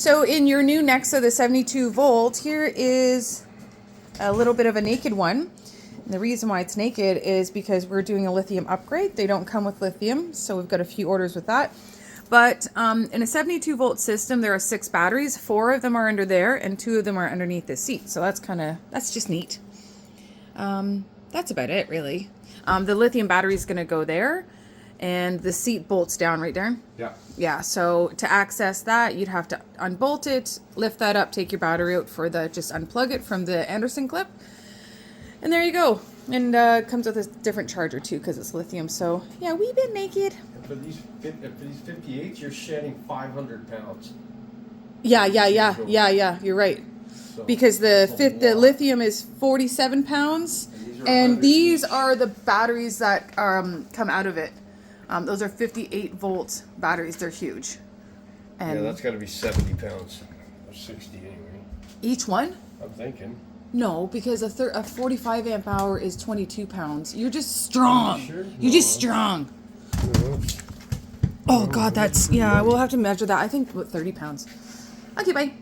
So in your new NEXA, the 72 volt, here is a little bit of a naked one. And the reason why it's naked is because we're doing a lithium upgrade. They don't come with lithium, so we've got a few orders with that. But in a 72 volt system, there are 6 batteries. 4 of them are under there, and 2 of them are underneath the seat. So that's just neat. That's about it, really. The lithium battery is going to go there, and the seat bolts down right there. Yeah. Yeah, so to access that, you'd have to unbolt it, lift that up, take your battery out just unplug it from the Anderson clip. And there you go. And it comes with a different charger too, because it's lithium. So yeah, we've been naked. And for these 58s, you're shedding 500 pounds. Yeah. You're right. So Because the lithium is 47 pounds, and these are the batteries that come out of it. Those are 58 volt batteries. They're huge. And yeah, that's got to be 70 pounds. Or 60 anyway. each one? I'm thinking. No, because a 45 amp hour is 22 pounds. You're just strong. Sure? You're just strong. Oh God, we'll have to measure that. I think about 30 pounds. Okay, bye.